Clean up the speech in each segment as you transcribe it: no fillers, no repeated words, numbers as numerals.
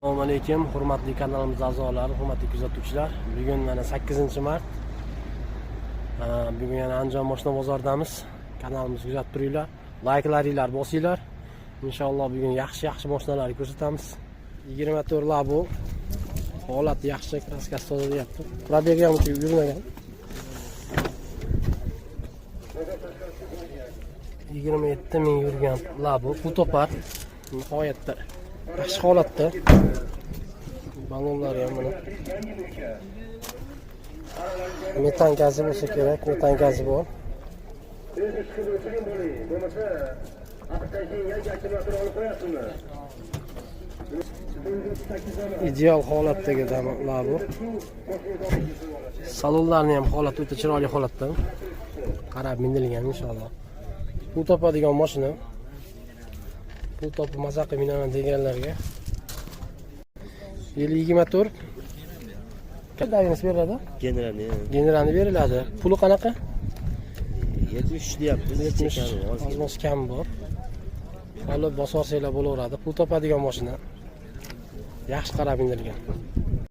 Assalomu alaykum, hurmatli kanalimiz a'zolari, hurmatli kuzatuvchilar. Bugun mana 8-mart. Bugun yana Andijon mashina bozoridamiz. Kanalimizni kuzatib turinglar, layklaringlar bosinglar. Inshaalloh bugun yaxshi mashinalarni ko'rsatamiz. 24 Labo. Holati yaxshi, kraskasi toza deyapti. Probegi ham uncha yurmagan. 27 ming yurgan Labo. Pul topar. Nihoyatda yaxshi holatda. Balonlar ham mana. Metan gazi bo'lsa kerak, metan gazi bor. Ideal holatdagi damlar bu. Salonlarni ham holati o'ta chiroyli holatda. Qarab mindirilgan inshaalloh. Pul topadigan mashina. Pul topib maza qilib minaman deganlarga. 24. Qanday beriladi? Generalni beriladi. Puli qanaqa? 73 deyapmiz. 70 ozmoz kam bor. Olib bosorsanglar bo'laveradi. Pul topadigan mashina. Yaxshi qarab indirgan.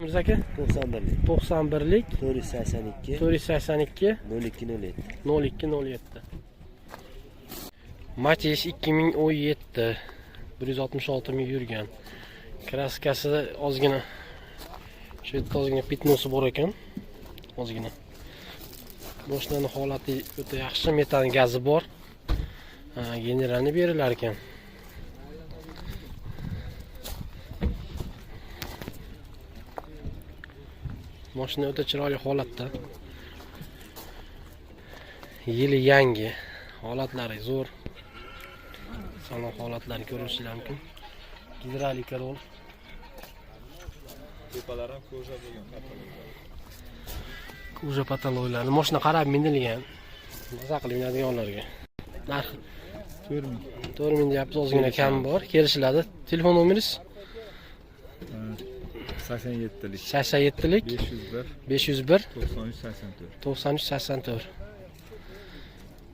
Miz aka 91lik 482 0207 0207. Matiz 2017 166 ming yurgan. Kraskasi ozgina shu yerda ozgina pitnosi bor ekan. Ozgina. Mashinaning holati o'ta yaxshi, metan gazi bor. Generalni berilar ekan. Mashina o'ta chiroyli holatda. Yili yangi, holatlari zo'r. Salon holatlarini ko'rishingiz mumkin. Gidrolik rol. Tepalar ham ko'ja bo'lgan. Ko'ja pataloylarni mashina qarab mindirilgan. Maza qilib minadiganlarga. Narx 4000 deyapti, ozgina kam bor. Kelishiladi. Telefon nomeringiz? 87lik 87lik 501 9384.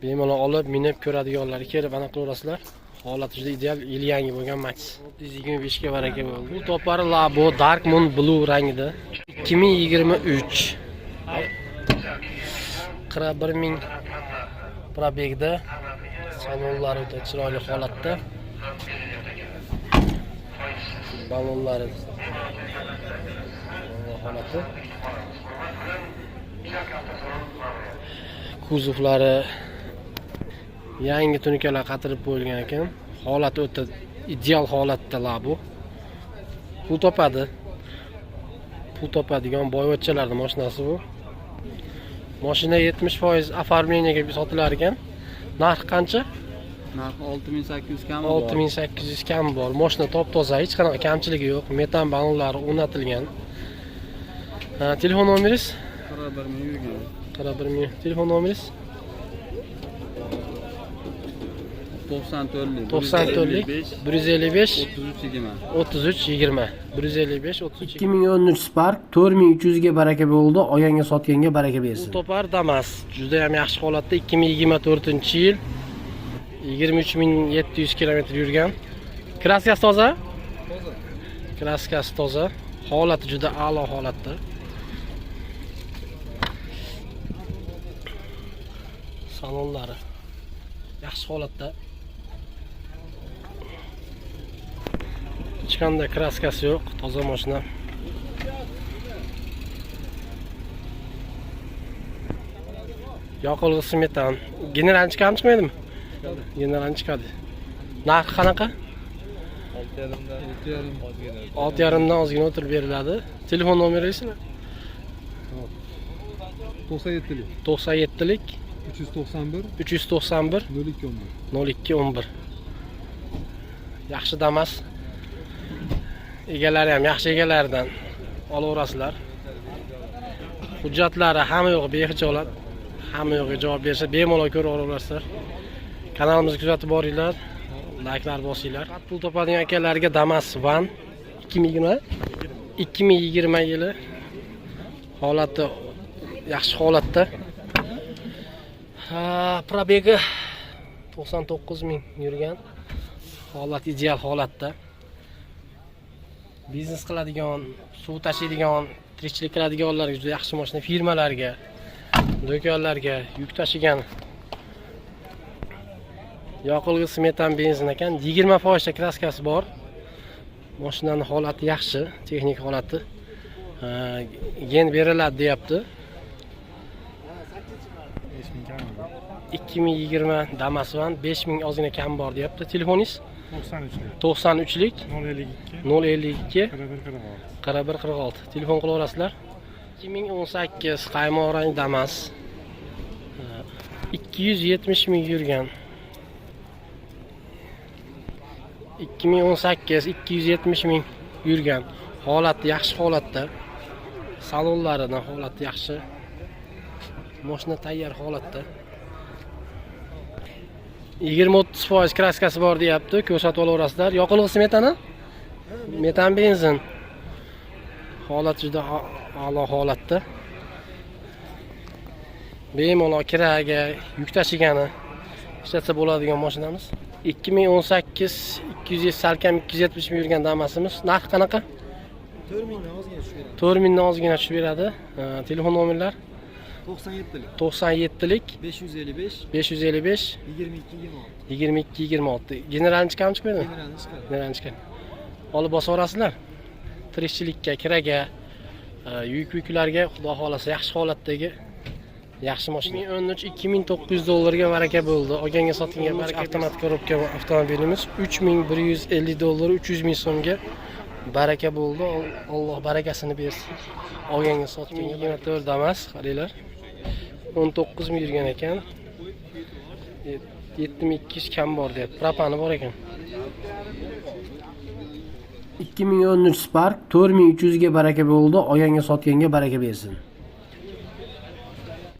Bemalol olib minib ko'radiganlar kelib ana qilaverasizlar. Holati juda ideal, yil yangi bo'lgan Matiz. 425 ga baraka bo'ldi. Bu topari Labo Dark Moon Blue rangida 2023. 41 ming probegda. Salonlari o'ta chiroyli holatda. Balonlari holati. Kuzovlari yangi tunikalar qatirib qo'yilgan ekan. Holati o'ta ideal holatda Labo. Pul topadi. Pul topadigan boyvachchalarning mashinasi bu. Mashina 70% оформлениyaga sotilar ekan. Narxi qancha? Narxi 6800 kam bor. 6800 kam bor. Mashina top-toza, hech qanaqa kamchiligi yo'q. Metan balonlari o'rnatilgan. Telefon nomeringiz? 41 ming. Telefon nomeringiz? 94lik 155 3320 155 33 2013 Spark 4300 ga baraka bo'ldi. Oyanga sotganga baraka bersin. Bu topar Damas juda ham yaxshi holatda 2024-yil 23700 km yurgan. Kraskasi toza? Kraskasi toza. Holati juda a'lo holatda. Salonlari yaxshi holatda. Hech qanday kraskasi yo'q, toza mashina. Yoqilg'isi metan. General chiqadimi, chiqmaydimi? General chiqadi. Narxi qanaqa? 6.5 dan ozgina o'tirib beriladi. Telefon nomeringiz? 97lik 391 0211. Yaxshi Damas. Egalari ham yaxshi egalaridan olaverasizlar. Hujjatlari hamma yo'q behijolat. Hamma yo'g'iga javob bersa bemalol ko'raverasizlar. Kanalimizga kuzatib boringlar. Like'lar bosinglar. Pul topadigan akalarga Damas Van 2020 yili holati yaxshi holatda. Probegi 99 ming yurgan. Holat ideal holatda. biznes qiladigan, suv tashiydigan, tirikchilik qiladiganlarga juda yaxshi mashina, firmalarga, do'konlarga yuk tashigan. Yoqilg'isi metan benzin ekan, 20% kraskasi bor. Mashinaning holati yaxshi, texnik holati. Gen beriladi deyapti. 2020 Damas'van 5000 ozgina kam bor deyapti. Telefoningiz 93lik 052 4146. Telefon qilaverasizlar. 2018 qaymoq rang Damas. 270 ming yurgan. 2018 270 ming yurgan. Holati yaxshi holatda. Salonlarining holati yaxshi. Mashina tayyor holatda. 20-30% kraskasi bor deyapti. Ko'rsatib olaverasizlar. Yoqilg'isi metani? Metan benzin. Holat juda a'lo holatda. Bemalol kiraga, yuk tashigani ishlatsa bo'ladigan mashinamiz. 2018 200 salkam 270 ming yurgan Damas'imiz. Narx qanaqa? 4000 dan ozgina tushib beradi. 4000 dan ozgina tushib beradi. Telefon nomerlar 97lik 97lik 555 555 22 26. Generalni chiqarib chiqmaydi? Generalni chiqadi. Generalni chiqadi. Olib bosaverasizlar. Tirikchilikka, kiraga, yuk-yuklarga xudo xolasa yaxshi holatdagi yaxshi mashina. 2013 2900 dollarga baraka bo'ldi. Olganga sotganga baraka avtomatik korobka avtomobilimiz 3150 dollar 300 ming so'mga baraka bo'ldi. Alloh barakasini bersin. Olganga sotganga 24 Damas, qaranglar. 19 ming yurgan ekan. 7200 kam bor deyapti. Propani bor ekan. 2013 Spark 4300 ga baraka bo'ldi. Olganga sotganga baraka bersin.